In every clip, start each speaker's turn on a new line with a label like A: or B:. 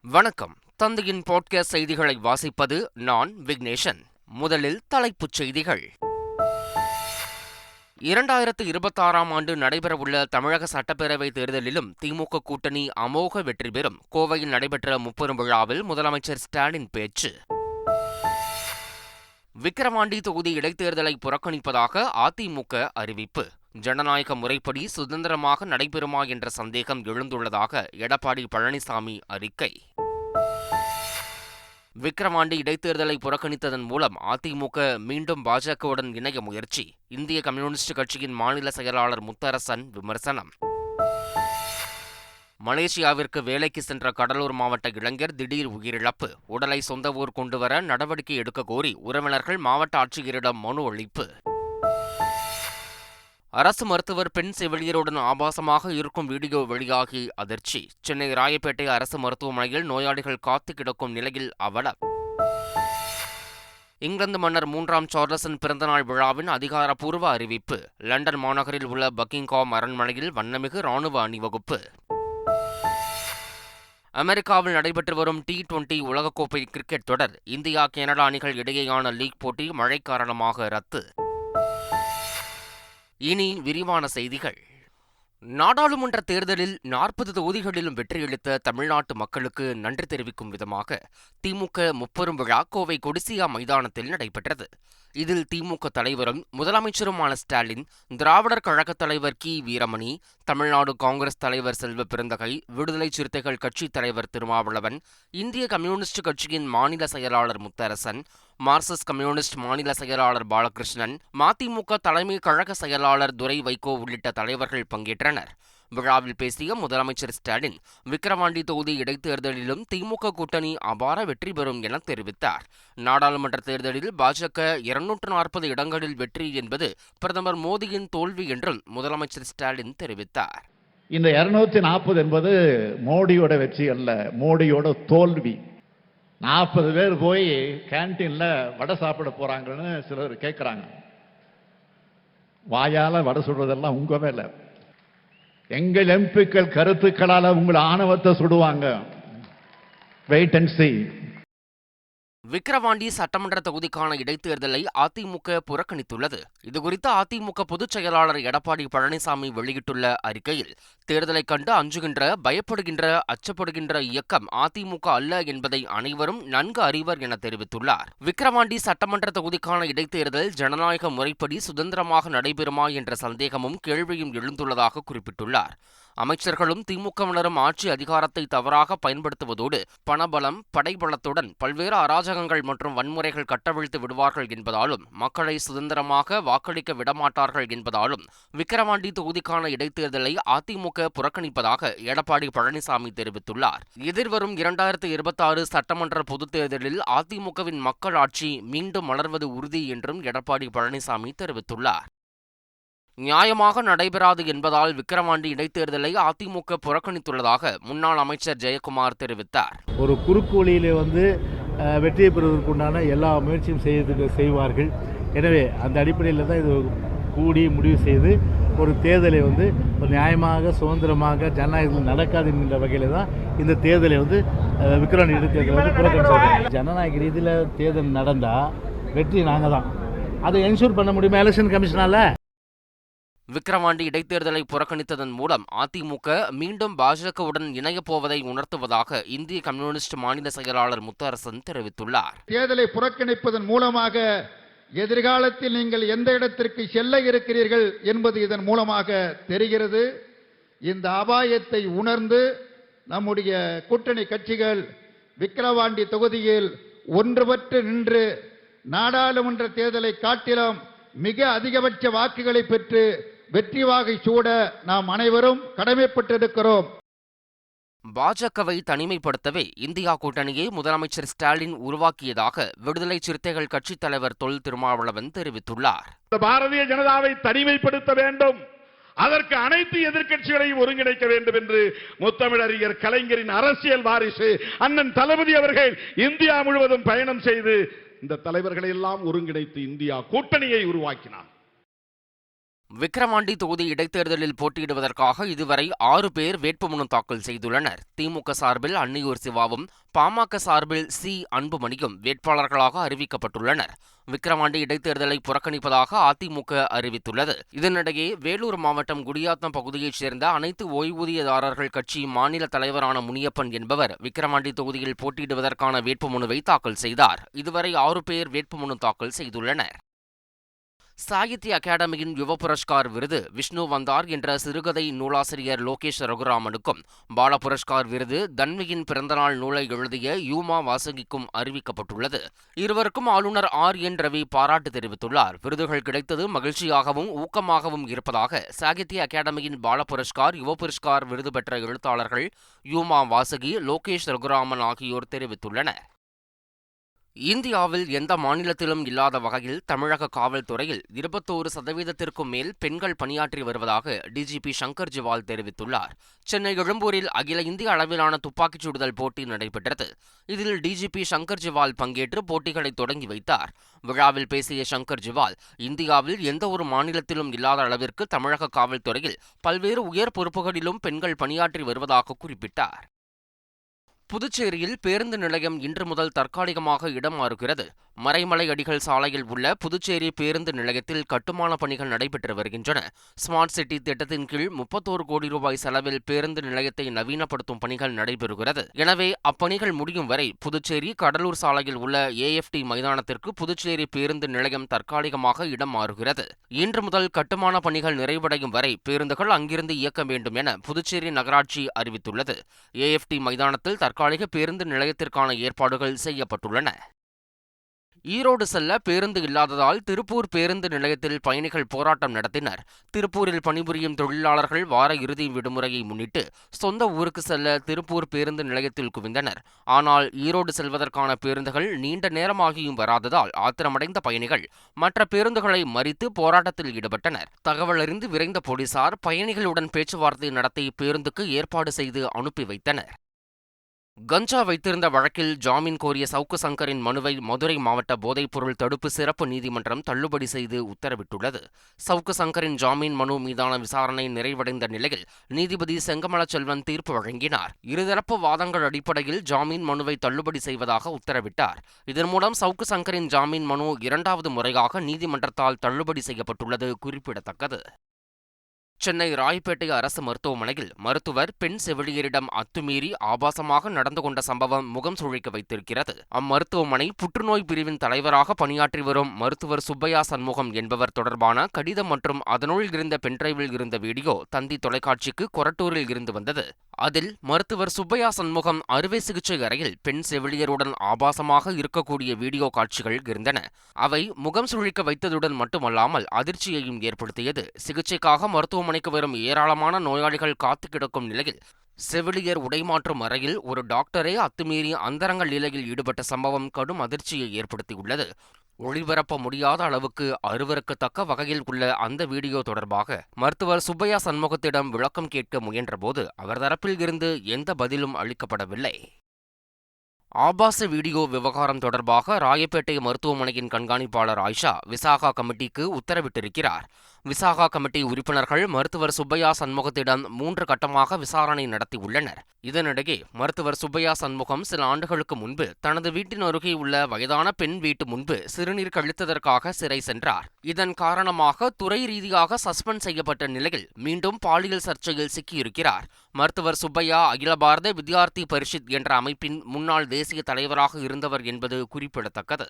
A: வணக்கம். தந்தையின் பாட்காஸ்ட் செய்திகளை வாசிப்பது நான் விக்னேஷன். முதலில் தலைப்புச் செய்திகள். 2026 ஆண்டு நடைபெறவுள்ள தமிழக சட்டப்பேரவைத் தேர்தலிலும் திமுக கூட்டணி அமோக வெற்றி பெறும். கோவையில் நடைபெற்ற முப்பெரும் விழாவில் முதலமைச்சர் ஸ்டாலின் பேச்சு. விக்கிரவாண்டி தொகுதி இடைத்தேர்தலை புறக்கணிப்பதாக அதிமுக அறிவிப்பு. ஜனநாயக முறைப்படி சுதந்திரமாக நடைபெறுமா என்ற சந்தேகம் எழுந்துள்ளதாக எடப்பாடி பழனிசாமி அறிக்கை. விக்கிரவாண்டி இடைத்தேர்தலை புறக்கணித்ததன் மூலம் அதிமுக மீண்டும் பாஜகவுடன் இணைய முயற்சி. இந்திய கம்யூனிஸ்ட் கட்சியின் மாநில செயலாளர் முத்தரசன் விமர்சனம். மலேசியாவிற்கு வேலைக்கு சென்ற கடலூர் மாவட்ட இளைஞர் திடீர் உயிரிழப்பு. உடலை சொந்த ஊர் கொண்டுவர நடவடிக்கை எடுக்க கோரி உறவினர்கள் மாவட்ட ஆட்சியரிடம் மனு அளிப்பு. அரசு மருத்துவர் பெண் செவிலியருடன் ஆபாசமாக இருக்கும் வீடியோ வெளியாகி அதிர்ச்சி. சென்னை ராயப்பேட்டை அரசு மருத்துவமனையில் நோயாளிகள் காத்து கிடக்கும் நிலையில் அவலம். இங்கிலாந்து மன்னர் 3ஆம் சார்லஸின் பிறந்தநாள் விழாவின் அதிகாரப்பூர்வ அறிவிப்பு. லண்டன் மாநகரில் உள்ள பக்கிங்ஹாம் அரண்மனையில் வண்ணமிகு ராணுவ அணிவகுப்பு. அமெரிக்காவில் நடைபெற்று வரும் T20 உலகக்கோப்பை கிரிக்கெட் தொடர். இந்தியா கனடா அணிகள் இடையேயான லீக் போட்டி மழை காரணமாக ரத்து. இனி விரிவான செய்திகள். நாடாளுமன்ற தேர்தலில் 40 தொகுதிகளிலும் வெற்றியளித்த தமிழ்நாட்டு மக்களுக்கு நன்றி தெரிவிக்கும் விதமாக திமுக முப்பெரும் விழா கோவை கொடிசியா மைதானத்தில் நடைபெற்றது. இதில் திமுக தலைவரும் முதலமைச்சருமான ஸ்டாலின், திராவிடர் கழகத் தலைவர் கி. வீரமணி, தமிழ்நாடு காங்கிரஸ் தலைவர் செல்வ பெருந்தகை, விடுதலை சிறுத்தைகள் கட்சித் தலைவர் திருமாவளவன், இந்திய கம்யூனிஸ்ட் கட்சியின் மாநில செயலாளர் முத்தரசன், மார்க்சிஸ்ட் கம்யூனிஸ்ட் மாநில செயலாளர் பாலகிருஷ்ணன், மதிமுக தலைமை கழக செயலாளர் துரை வைகோ உள்ளிட்ட தலைவர்கள் பங்கேற்றனர். விழாவில் பேசிய முதலமைச்சர் ஸ்டாலின், விக்கிரவாண்டி தொகுதி இடைத்தேர்தலிலும் திமுக கூட்டணி அபார வெற்றி பெறும் என தெரிவித்தார். நாடாளுமன்ற தேர்தலில் பாஜக 240 இடங்களில் வெற்றி என்பது பிரதமர் மோடியின் தோல்வி என்றும் முதலமைச்சர் ஸ்டாலின் தெரிவித்தார்.
B: இந்த 240 என்பது மோடியோட வெற்றி அல்ல, மோடியோட தோல்வி. 40 பேர் போய் கேன்டீன்ல வடை சாப்பிட போறாங்கன்னு சிலர் கேட்கிறாங்க. வாயால வடை சுடுறதெல்லாம் உங்க வேலை. எங்கள் எம்பிக்கள் கருத்துக்களால உங்கள் ஆணவத்தை சுடுவாங்க. Wait and see.
A: விக்கிரவாண்டி சட்டமன்ற தொகுதிக்கான இடைத்தேர்தலை அதிமுக புறக்கணித்துள்ளது. இதுகுறித்து அதிமுக பொதுச் செயலாளர் எடப்பாடி பழனிசாமி வெளியிட்டுள்ள அறிக்கையில், தேர்தலை கண்டு அஞ்சுகின்ற, பயப்படுகின்ற, அச்சப்படுகின்ற இயக்கம் அதிமுக அல்ல என்பதை அனைவரும் நன்கு அறிவர் என தெரிவித்துள்ளார். விக்கிரவாண்டி சட்டமன்ற தொகுதிக்கான இடைத்தேர்தல் ஜனநாயக முறைப்படி சுதந்திரமாக நடைபெறுமா என்ற சந்தேகமும் கேள்வியும் எழுந்துள்ளதாக குறிப்பிட்டுள்ளார். அமைச்சர்களும் திமுகவினரும் ஆட்சி அதிகாரத்தை தவறாக பயன்படுத்துவதோடு பணபலம், படைபலத்துடன் பல்வேறு அராஜகங்கள் மற்றும் வன்முறைகள் கட்டவிழ்த்து விடுவார்கள் என்பதாலும் மக்களை சுதந்திரமாக வாக்களிக்க விடமாட்டார்கள் என்பதாலும் விக்கிரவாண்டி தொகுதிக்கான இடைத்தேர்தலை அதிமுக புறக்கணிப்பதாக எடப்பாடி பழனிசாமி தெரிவித்துள்ளார். எதிர்வரும் 2026 சட்டமன்ற பொதுத் தேர்தலில் அதிமுகவின் மக்கள் ஆட்சி மீண்டும் மலர்வது உறுதி என்றும் எடப்பாடி பழனிசாமி தெரிவித்துள்ளார். நியாயமாக நடைபெறாது என்பதால் விக்கிரவாண்டி இடைத்தேர்தலை அதிமுக புறக்கணித்துள்ளதாக முன்னாள் அமைச்சர் ஜெயக்குமார் தெரிவித்தார்.
C: ஒரு குறுக்கு வழியிலே வெற்றியை பெறுவதற்குண்டான எல்லா முயற்சியும் செய்வார்கள். எனவே அந்த அடிப்படையில் தான் இது கூடி முடிவு செய்து ஒரு தேர்தலை ஒரு நியாயமாக, சுதந்திரமாக, ஜனநாயகத்தில் நடக்காது என்கின்ற வகையில் தான் இந்த தேர்தலை விக்கிரவாண்டி இடைத்தேர்தலை புறக்கணிச்சாங்க. ஜனநாயக ரீதியில் தேர்தல் நடந்தால் வெற்றி நாங்கள் தான். அதை என்ஷூர் பண்ண முடியுமா எலெக்ஷன் கமிஷனால?
A: விக்கிரவாண்டி இடைத்தேர்தலை புறக்கணித்ததன் மூலம் அதிமுக மீண்டும் பாஜகவுடன் இணையப் போவதை உணர்த்துவதாக இந்திய கம்யூனிஸ்ட் மாநில செயலாளர் முத்தரசன் தெரிவித்துள்ளார்.
D: தேர்தலை புறக்கணிப்பதன் மூலமாக எதிர்காலத்தில் நீங்கள் எந்த இடத்திற்கு செல்ல இருக்கிறீர்கள் என்பது இதன் மூலமாக தெரிகிறது. இந்த அபாயத்தை உணர்ந்து நம்முடைய கூட்டணி கட்சிகள் விக்கிரவாண்டி தொகுதியில் ஒன்றுபட்டு நின்று நாடாளுமன்ற தேர்தலை காட்டிலும் மிக அதிகபட்ச வாக்குகளை பெற்று வெற்றி வாகை சூட நாம் அனைவரும் கடமைப்பட்டிருக்கிறோம்.
A: பாஜகவை தனிமைப்படுத்தவே இந்தியா கூட்டணியை முதலமைச்சர் ஸ்டாலின் உருவாக்கியதாக விடுதலை சிறுத்தைகள் கட்சித் தலைவர் தொல் திருமாவளவன் தெரிவித்துள்ளார்.
E: பாரதிய ஜனதாவை தனிமைப்படுத்த வேண்டும், அதற்கு அனைத்து எதிர்க்கட்சிகளையும் ஒருங்கிணைக்க வேண்டும் என்று முத்தமிழறிஞர் கலைஞரின் அரசியல் வாரிசு அண்ணன் தளபதி அவர்கள் இந்தியா முழுவதும் பயணம் செய்து இந்த தலைவர்களை எல்லாம் ஒருங்கிணைத்து இந்தியா கூட்டணியை உருவாக்கினார்.
A: விக்கிரவாண்டி தொகுதி இடைத்தேர்தலில் போட்டியிடுவதற்காக இதுவரை 6 பேர் வேட்புமனு தாக்கல் செய்துள்ளனர். திமுக சார்பில் அன்னியூர் சிவாவும், பாமக சார்பில் சி. அன்புமணியும் வேட்பாளர்களாக அறிவிக்கப்பட்டுள்ளனர். விக்கிரவாண்டி இடைத்தேர்தலை புறக்கணிப்பதாக அதிமுக அறிவித்துள்ளது. இதனிடையே வேலூர் மாவட்டம் குடியாத்தம் பகுதியைச் சேர்ந்த அனைத்து ஓய்வூதியதாரர்கள் கட்சி மாநில தலைவரான முனியப்பன் என்பவர் விக்கிரவாண்டி தொகுதியில் போட்டியிடுவதற்கான வேட்புமனுவை தாக்கல் செய்தார். இதுவரை 6 பேர் வேட்புமனு தாக்கல் செய்துள்ளனர். சாகித்ய அகாடமியின் யுவ புரஸ்கார் விருது விஷ்ணு வந்தார் என்ற சிறுகதை நூலாசிரியர் லோகேஷ் ரகுராமனுக்கும், பால புரஸ்கார் விருது தன்வியின் பிறந்தநாள் நூலை எழுதிய யூமா வாசகிக்கும் அறிவிக்கப்பட்டுள்ளது. இருவருக்கும் ஆளுநர் R.N. ரவி பாராட்டு தெரிவித்துள்ளார். விருதுகள் கிடைத்தது மகிழ்ச்சியாகவும் ஊக்கமாகவும் இருப்பதாக சாகித்ய அகாடமியின் பால புரஸ்கார், யுவ புரஸ்கார் விருது பெற்ற எழுத்தாளர்கள் யூமா வாசகி, லோகேஷ் ரகுராமன் ஆகியோர் தெரிவித்துள்ளனர். இந்தியாவில் எந்த மாநிலத்திலும் இல்லாத வகையில் தமிழக காவல்துறையில் 21% மேல் பெண்கள் பணியாற்றி வருவதாக டிஜிபி சங்கர் ஜிவால் தெரிவித்துள்ளார். சென்னை எழும்பூரில் அகில இந்திய அளவிலான துப்பாக்கிச் சுடுதல் போட்டி நடைபெற்றது. இதில் டிஜிபி சங்கர் ஜிவால் பங்கேற்று போட்டிகளை தொடங்கி வைத்தார். விழாவில் பேசிய சங்கர் ஜிவால், இந்தியாவில் எந்த ஒரு மாநிலத்திலும் இல்லாத அளவிற்கு தமிழக காவல்துறையில் பல்வேறு உயர் பொறுப்புகளிலும் பெண்கள் பணியாற்றி வருவதாக குறிப்பிட்டார். புதுச்சேரியில் பேருந்து நிலையம் இன்று முதல் தற்காலிகமாக இடம் மாறுகிறது. மறைமலை அடிகள் சாலையில் உள்ள புதுச்சேரி பேருந்து நிலையத்தில் கட்டுமான பணிகள் நடைபெற்று வருகின்றன. ஸ்மார்ட் சிட்டி திட்டத்தின் கீழ் 31 கோடி ரூபாய் செலவில் பேருந்து நிலையத்தை நவீனப்படுத்தும் பணிகள் நடைபெறுகிறது. எனவே அப்பணிகள் முடியும் வரை புதுச்சேரி கடலூர் சாலையில் உள்ள AFT மைதானத்திற்கு புதுச்சேரி பேருந்து நிலையம் தற்காலிகமாக இடம் மாறுகிறது. இன்று முதல் கட்டுமான பணிகள் நிறைவடையும் வரை பேருந்துகள் அங்கிருந்து இயக்க வேண்டும் என புதுச்சேரி நகராட்சி அறிவித்துள்ளது. AFT மைதானத்தில் தற்காலிக பேருந்து நிலையத்திற்கான ஏற்பாடுகள் செய்யப்பட்டுள்ளன. ஈரோடு செல்ல பேருந்து இல்லாததால் திருப்பூர் பேருந்து நிலையத்தில் பயணிகள் போராட்டம் நடத்தினர். திருப்பூரில் பணிபுரியும் தொழிலாளர்கள் வார இறுதி விடுமுறையை முன்னிட்டு சொந்த ஊருக்கு செல்ல திருப்பூர் பேருந்து நிலையத்தில் குவிந்தனர். ஆனால் ஈரோடு செல்வதற்கான பேருந்துகள் நீண்ட நேரமாகியும் வராததால் ஆத்திரமடைந்த பயணிகள் மற்ற பேருந்துகளை மறித்து போராட்டத்தில் ஈடுபட்டனர். தகவல் அறிந்து விரைந்த போலீசார் பயணிகளுடன் பேச்சுவார்த்தை நடத்தி பேருந்துக்கு ஏற்பாடு செய்து அனுப்பி வைத்தனர். கஞ்சா வைத்திருந்த வழக்கில் ஜாமீன் கோரிய சவுக்கு சங்கரின் மனுவை மதுரை மாவட்ட போதைப்பொருள் தடுப்பு சிறப்பு நீதிமன்றம் தள்ளுபடி செய்து உத்தரவிட்டுள்ளது. சவுக்கு சங்கரின் ஜாமீன் மனு மீதான விசாரணை நிறைவடைந்த நிலையில் நீதிபதி செங்கமலச்செல்வன் தீர்ப்பு வழங்கினார். இருதரப்பு வாதங்கள் அடிப்படையில் ஜாமீன் மனுவை தள்ளுபடி செய்வதாக உத்தரவிட்டார். இதன் மூலம் சவுக்கு சங்கரின் ஜாமீன் மனு 2வது முறையாக நீதிமன்றத்தால் தள்ளுபடி செய்யப்பட்டுள்ளது குறிப்பிடத்தக்கது. சென்னை ராயப்பேட்டை அரசு மருத்துவமனையில் மருத்துவர் பெண் செவிலியரிடம் அத்துமீறி ஆபாசமாக நடந்து கொண்ட சம்பவம் முகம் சுழிக்க வைத்திருக்கிறது. அம்மருத்துவமனை புற்றுநோய் பிரிவின் தலைவராக பணியாற்றி வரும் மருத்துவர் சுப்பையா சண்முகம் என்பவர் தொடர்பான கடிதம் மற்றும் அதனுள் இருந்த பென்டிரைவில் இருந்த வீடியோ தந்தி தொலைக்காட்சிக்கு கொரட்டூரில் இருந்து வந்தது. அதில் மருத்துவர் சுப்பையா சண்முகம் அறுவை சிகிச்சை அறையில் பெண் செவிலியருடன் ஆபாசமாக இருக்கக்கூடிய வீடியோ காட்சிகள் இருந்தன. அவை முகம் சுழிக்க வைத்ததுடன் மட்டுமல்லாமல் அதிர்ச்சியையும் ஏற்படுத்தியது. சிகிச்சைக்காக மருத்துவமனைக்கு வரும் ஏராளமான நோயாளிகள் காத்து கிடக்கும் நிலையில் செவிலியர் உடைமாற்றும் அறையில் ஒரு டாக்டரே அத்துமீறி அந்தரங்க லீலையில் ஈடுபட்ட சம்பவம் கடும் அதிர்ச்சியை ஏற்படுத்தியுள்ளது. ஒளிபரப்ப முடியாத அளவுக்கு அருவருக்கத்தக்க வகையில் உள்ள அந்த வீடியோ தொடர்பாக மருத்துவர் சுப்பையா சண்முகத்திடம் விளக்கம் கேட்க முயன்றபோது அவர் தரப்பில் இருந்து எந்த பதிலும் அளிக்கப்படவில்லை. ஆபாச வீடியோ விவகாரம் தொடர்பாக ராயப்பேட்டை மருத்துவமனையின் கண்காணிப்பாளர் ஆயிஷா விசாகா கமிட்டிக்கு உத்தரவிட்டிருக்கிறார். விசாகா கமிட்டி உறுப்பினர்கள் மருத்துவர் சுப்பையா சண்முகத்திடம் 3 கட்டமாக விசாரணை நடத்தியுள்ளனர். இதனிடையே மருத்துவர் சுப்பையா சண்முகம் சில ஆண்டுகளுக்கு முன்பு தனது வீட்டின் அருகே உள்ள வயதான பெண் வீட்டு முன்பு சிறுநீர் கழித்ததற்காக சிறை சென்றார். இதன் காரணமாக துறை ரீதியாக சஸ்பெண்ட் செய்யப்பட்ட நிலையில் மீண்டும் பாலியல் சர்ச்சையில் சிக்கியிருக்கிறார். மருத்துவர் சுப்பையா அகில பாரத வித்யார்த்தி பரிஷத் என்ற அமைப்பின் முன்னாள் தேசிய தலைவராக இருந்தவர் என்பது குறிப்பிடத்தக்கது.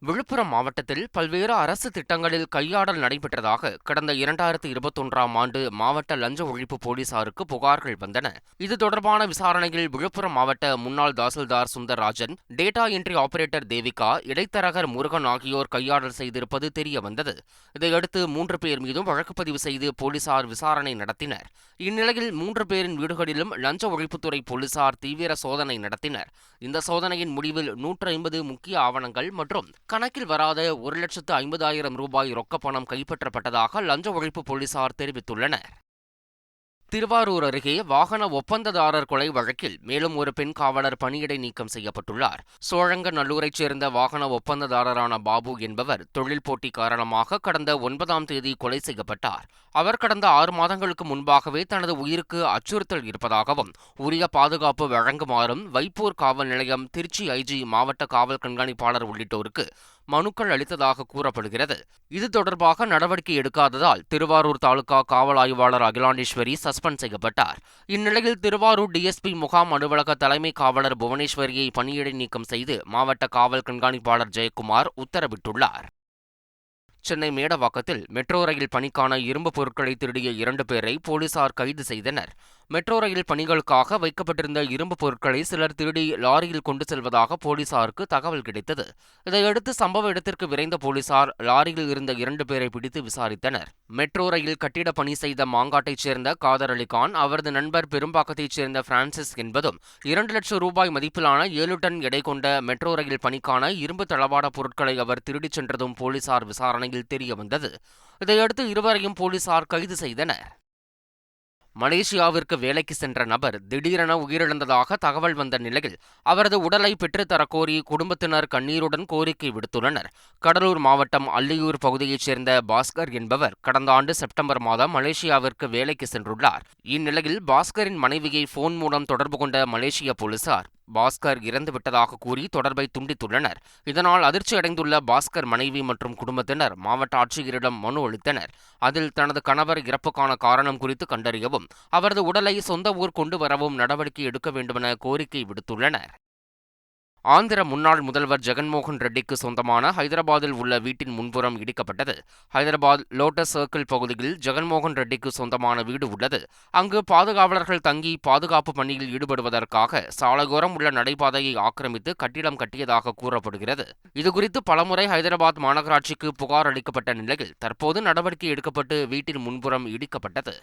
A: விழுப்புரம் மாவட்டத்தில் பல்வேறு அரசு திட்டங்களில் கையாடல் நடைபெற்றதாக கடந்த 2021ஆம் ஆண்டு மாவட்ட லஞ்ச ஒழிப்பு போலீசாருக்கு புகார்கள் வந்தன. இது தொடர்பான விசாரணையில் விழுப்புரம் மாவட்ட முன்னாள் தாசில்தார் Sundarrajan, data entry operator Devika, இடைத்தரகர் முருகன் ஆகியோர் கையாடல் செய்திருப்பது தெரியவந்தது. இதையடுத்து 3 பேர் மீதும் வழக்கு பதிவு செய்து போலீசார் விசாரணை நடத்தினர். இந்நிலையில் 3 பேரின் வீடுகளிலும் லஞ்ச ஒழிப்புத்துறை போலீசார் தீவிர சோதனை நடத்தினர். இந்த சோதனையின் முடிவில் 150 முக்கிய ஆவணங்கள் மற்றும் கணக்கில் வராத 1,50,000 ரூபாய் ரொக்கப்பணம் கைப்பற்றப்பட்டதாக லஞ்ச ஒழிப்பு போலீசார் தெரிவித்துள்ளனர். திருவாரூர் அருகே வாகன ஒப்பந்ததாரர் கொலை வழக்கில் மேலும் ஒரு பெண் காவலர் பணியிடை நீக்கம் செய்யப்பட்டுள்ளார். சோழங்கநல்லூரைச் சேர்ந்த வாகன ஒப்பந்ததாரரான பாபு என்பவர் தொழில் போட்டி காரணமாக கடந்த 9ஆம் தேதி கொலை செய்யப்பட்டார். அவர் கடந்த 6 மாதங்களுக்கு முன்பாகவே தனது உயிருக்கு அச்சுறுத்தல் இருப்பதாகவும் உரிய பாதுகாப்பு வழங்குமாறும் வைப்பூர் காவல் நிலையம், திருச்சி ஐஜி, மாவட்ட காவல் கண்காணிப்பாளர் உள்ளிட்டோருக்கு மனுக்கள் அளித்ததாக கூறப்படுகிறது. இது தொடர்பாக நடவடிக்கை எடுக்காததால் திருவாரூர் தாலுகா காவல் ஆய்வாளர் அகிலாண்டேஸ்வரி சஸ்பெண்ட் செய்யப்பட்டார். இந்நிலையில் திருவாரூர் டிஎஸ்பி முகாம் அலுவலக தலைமை காவலர் புவனேஸ்வரியை பணியிடை நீக்கம் செய்து மாவட்ட காவல் கண்காணிப்பாளர் ஜெயக்குமார் உத்தரவிட்டுள்ளார். சென்னை மேடவாக்கத்தில் மெட்ரோ ரயில் பணிக்கான இரும்பு பொருட்களை திருடிய 2 பேரை போலீசார் கைது செய்தனர். மெட்ரோ ரயில் பணிகளுக்காக வைக்கப்பட்டிருந்த இரும்பு பொருட்களை சிலர் திருடி லாரியில் கொண்டு செல்வதாக போலீசாருக்கு தகவல் கிடைத்தது. இதையடுத்து சம்பவ இடத்திற்கு விரைந்த போலீசார் லாரியில் இருந்த 2 பேரை பிடித்து விசாரித்தனர். மெட்ரோ ரயில் கட்டிட பணி செய்த மாங்காட்டைச் சேர்ந்த காதர் அலிகான், அவரது நண்பர் பெரும்பாக்கத்தைச் சேர்ந்த பிரான்சிஸ் என்பதும் 2 லட்சம் ரூபாய் மதிப்பிலான 7 டன் எடை கொண்ட மெட்ரோ ரயில் பணிக்கான இரும்பு தளவாட பொருட்களை அவர் திருடிச் சென்றதும் போலீசார் விசாரணையில் தெரியவந்தது. இதையடுத்து இருவரையும் போலீசார் கைது செய்தனர். மலேசியாவிற்கு வேலைக்கு சென்ற நபர் திடீரென உயிரிழந்ததாக தகவல் வந்த நிலையில் அவரது உடலை பெற்றுத்தரக்கோரி குடும்பத்தினர் கண்ணீருடன் கோரிக்கை விடுத்துள்ளனர். கடலூர் மாவட்டம் அல்லியூர் பகுதியைச் சேர்ந்த பாஸ்கர் என்பவர் கடந்த ஆண்டு செப்டம்பர் மாதம் மலேசியாவிற்கு வேலைக்கு சென்றுள்ளார். இந்நிலையில் பாஸ்கரின் மனைவியை போன் மூலம் தொடர்பு கொண்ட மலேசிய போலீசார் பாஸ்கர் இறந்துவிட்டதாக கூறி தொடர்பை துண்டித்துள்ளனர். இதனால் அதிர்ச்சியடைந்துள்ள பாஸ்கர் மனைவி மற்றும் குடும்பத்தினர் மாவட்ட ஆட்சியரிடம் மனு அளித்தனர். அதில் தனது கணவர் இறப்புக்கான காரணம் குறித்து கண்டறியவும் அவரது உடலை சொந்த ஊர் கொண்டு வரவும் நடவடிக்கை எடுக்க வேண்டுமென கோரிக்கை விடுத்துள்ளனர். ஆந்திர முன்னாள் முதல்வர் ஜெகன்மோகன் ரெட்டிக்கு சொந்தமான ஹைதராபாத்தில் உள்ள வீட்டின் முன்புறம் இடிக்கப்பட்டது. ஹைதராபாத் லோட்டஸ் சர்க்கிள் பகுதியில் ஜெகன்மோகன் ரெட்டிக்கு சொந்தமான வீடு உள்ளது. அங்கு பாதுகாவலர்கள் தங்கி பாதுகாப்பு பணியில் ஈடுபடுவதற்காக சாலையோரம் உள்ள நடைபாதையை ஆக்கிரமித்து கட்டிடம் கட்டியதாக கூறப்படுகிறது. இதுகுறித்து பலமுறை ஹைதராபாத் மாநகராட்சிக்கு புகார் அளிக்கப்பட்ட நிலையில் தற்போது நடவடிக்கை எடுக்கப்பட்டு வீட்டின் முன்புறம் இடிக்கப்பட்டது.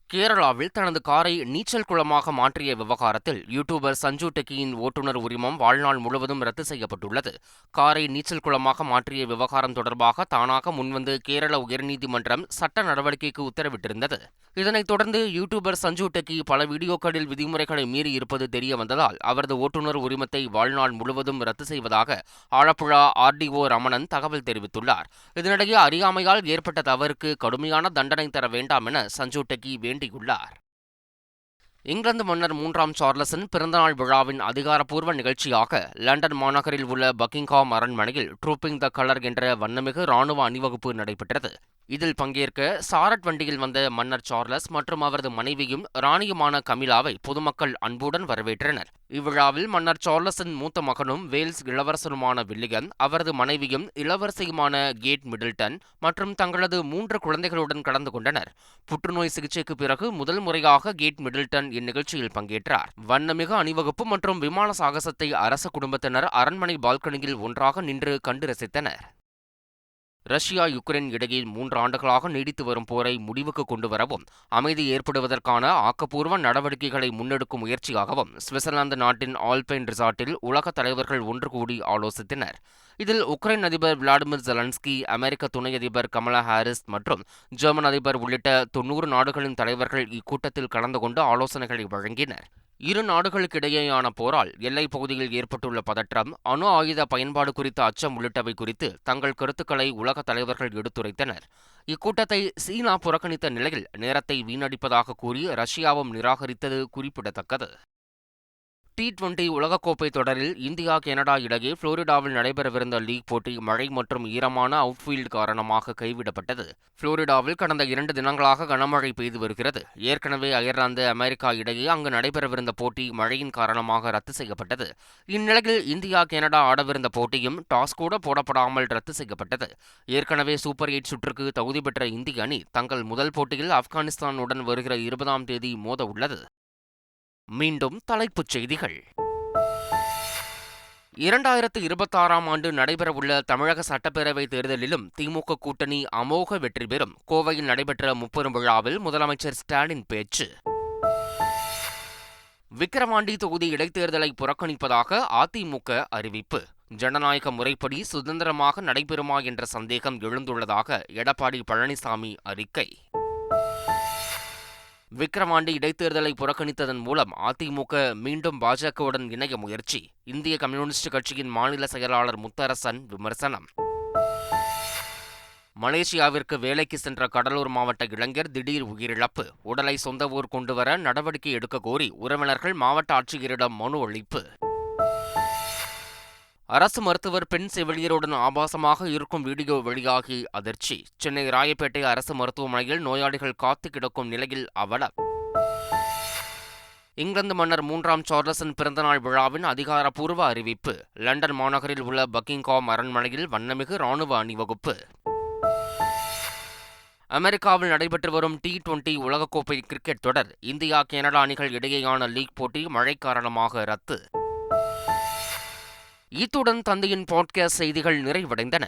A: கேரளாவில் தனது காரை நீச்சல் குளமாக மாற்றிய விவகாரத்தில் யூடியூபர் சஞ்சு டெக்கியின் ஓட்டுநர் உரிமம் வாழ்நாள் முழுவதும் ரத்து செய்யப்பட்டுள்ளது. காரை நீச்சல் குளமாக மாற்றிய விவகாரம் தொடர்பாக தானாக முன்வந்து கேரள உயர்நீதிமன்றம் சட்ட நடவடிக்கைக்கு உத்தரவிட்டிருந்தது. இதனைத் தொடர்ந்து யூடியூபர் சஞ்சு டெக்கி பல வீடியோக்களில் விதிமுறைகளை மீறி இருப்பது தெரியவந்ததால் அவரது ஓட்டுநர் உரிமத்தை வாழ்நாள் முழுவதும் ரத்து செய்வதாக ஆலப்புழா ஆர்டிஓ ரமணன் தகவல் தெரிவித்துள்ளார். இதனிடையே அறியாமையால் ஏற்பட்ட தவறுக்கு கடுமையான தண்டனை தர வேண்டாம் என சஞ்சு டெக்கி வேண்டியுள்ளார். இங்கிலாந்து மன்னர் 3ஆம் சார்லஸின் பிறந்தநாள் விழாவின் அதிகாரப்பூர்வ நிகழ்ச்சியாக லண்டன் மாநகரில் உள்ள பக்கிங்ஹாம் அரண்மனையில் ட்ரூப்பிங் த கலர் என்ற வண்ணமிகு ராணுவ அணிவகுப்பு நடைபெற்றது. இதில் பங்கேற்க சாரட் வண்டியில் வந்த மன்னர் சார்லஸ் மற்றும் அவரது மனைவியும் ராணியுமான கமிலாவை பொதுமக்கள் அன்புடன் வரவேற்றனர். இவ்விழாவில் மன்னர் சார்லஸின் மூத்த மகனும் வேல்ஸ் இளவரசருமான வில்லியம், அவரது மனைவியும் இளவரசியுமான கேட் மிடில்டன் மற்றும் தங்களது 3 குழந்தைகளுடன் கலந்து கொண்டனர். புற்றுநோய் சிகிச்சைக்கு பிறகு முதல் முறையாக கேட் மிடில்டன் இந்நிகழ்ச்சியில் பங்கேற்றார். வண்ணமிகு அணிவகுப்பு மற்றும் விமான சாகசத்தை அரச குடும்பத்தினர் அரண்மனை பால்கனியில் ஒன்றாக நின்று கண்டு ரசித்தனர். ரஷ்யா யுக்ரைன் இடையே 3 ஆண்டுகளாக நீடித்து வரும் போரை முடிவுக்கு கொண்டு வரவும் அமைதி ஏற்படுவதற்கான ஆக்கப்பூர்வ நடவடிக்கைகளை முன்னெடுக்கும் முயற்சியாகவும் சுவிட்சர்லாந்து நாட்டின் ஆல்பைன் ரிசார்ட்டில் உலக தலைவர்கள் ஒன்று கூடி ஆலோசித்தனர். இதில் உக்ரைன் அதிபர் விளாடிமிர் ஜெலன்ஸ்கி, அமெரிக்க துணை அதிபர் கமலா ஹாரிஸ் மற்றும் ஜெர்மன் அதிபர் உள்ளிட்ட 90 நாடுகளின் தலைவர்கள் இக்கூட்டத்தில் கலந்து கொண்டு ஆலோசனைகளை வழங்கினர். இரு நாடுகளுக்கிடையேயான போரால் எல்லைப் பகுதியில் ஏற்பட்டுள்ள பதற்றம், அணு ஆயுத பயன்பாடு குறித்த அச்சம் உள்ளிட்டவை குறித்து தங்கள் கருத்துக்களை உலக தலைவர்கள் எடுத்துரைத்தனர். இக்கூட்டத்தை சீனா புறக்கணித்த நிலையில் நேரத்தை வீணடிப்பதாக கூறி ரஷ்யாவும் நிராகரித்தது குறிப்பிடத்தக்கது. T20 உலகக்கோப்பை தொடரில் இந்தியா கனடா இடையே புளோரிடாவில் நடைபெறவிருந்த லீக் போட்டி மழை மற்றும் ஈரமான அவுட்ஃபீல்டு காரணமாக கைவிடப்பட்டது. புளோரிடாவில் கடந்த 2 தினங்களாக கனமழை பெய்து வருகிறது. ஏற்கனவே அயர்லாந்து, அமெரிக்கா இடையே அங்கு நடைபெறவிருந்த போட்டி மழையின் காரணமாக ரத்து செய்யப்பட்டது. இந்நிலையில் இந்தியா கனடா ஆடவிருந்த போட்டியும் டாஸ் கூட போடப்படாமல் ரத்து செய்யப்பட்டது. ஏற்கனவே சூப்பர் 8 சுற்றுக்கு தகுதி பெற்ற இந்திய அணி தங்கள் முதல் போட்டியில் ஆப்கானிஸ்தானுடன் வருகிற 20ஆம் தேதி மோத உள்ளது. மீண்டும் தலைப்புச் செய்திகள். 2026ஆம் ஆண்டு நடைபெறவுள்ள தமிழக சட்டப்பேரவைத் தேர்தலிலும் திமுக கூட்டணி அமோக வெற்றி பெறும். கோவையில் நடைபெற்ற முப்பெரும் விழாவில் முதலமைச்சர் ஸ்டாலின் பேச்சு. விக்கிரவாண்டி தொகுதி இடைத்தேர்தலை புறக்கணிப்பதாக அதிமுக அறிவிப்பு. ஜனநாயக முறைப்படி சுதந்திரமாக நடைபெறுமா என்ற சந்தேகம் எழுந்துள்ளதாக எடப்பாடி பழனிசாமி அறிக்கை. விக்கிரவாண்டி இடைத்தேர்தலை புறக்கணித்ததன் மூலம் அதிமுக மீண்டும் பாஜகவுடன் இணைய முயற்சி. இந்திய கம்யூனிஸ்ட் கட்சியின் மாநில செயலாளர் முத்தரசன் விமர்சனம். மலேசியாவிற்கு வேலைக்கு சென்ற கடலூர் மாவட்ட இளைஞர் திடீர் உயிரிழப்பு. உடலை சொந்த ஊர் கொண்டுவர நடவடிக்கை எடுக்க கோரி உறவினர்கள் மாவட்ட ஆட்சியரிடம் மனு அளிப்பு. அரசு மருத்துவர் பெண் செவிலியருடன் ஆபாசமாக இருக்கும் வீடியோ வெளியாகி அதிர்ச்சி. சென்னை ராயப்பேட்டை அரசு மருத்துவமனையில் நோயாளிகள் காத்து கிடக்கும் நிலையில் அவலம். இங்கிலாந்து மன்னர் 3ஆம் சார்லஸின் பிறந்தநாள் விழாவின் அதிகாரப்பூர்வ அறிவிப்பு. லண்டன் மாநகரில் உள்ள பக்கிங்ஹாம் அரண்மனையில் வண்ணமிகு ராணுவ அணிவகுப்பு. அமெரிக்காவில் நடைபெற்று வரும் T20 உலகக்கோப்பை கிரிக்கெட் தொடர். இந்தியா கனடா அணிகள் இடையேயான லீக் போட்டி மழை காரணமாக ரத்து. இத்துடன் தந்தையின் பாட்காஸ்ட் செய்திகள் நிறைவடைந்தன.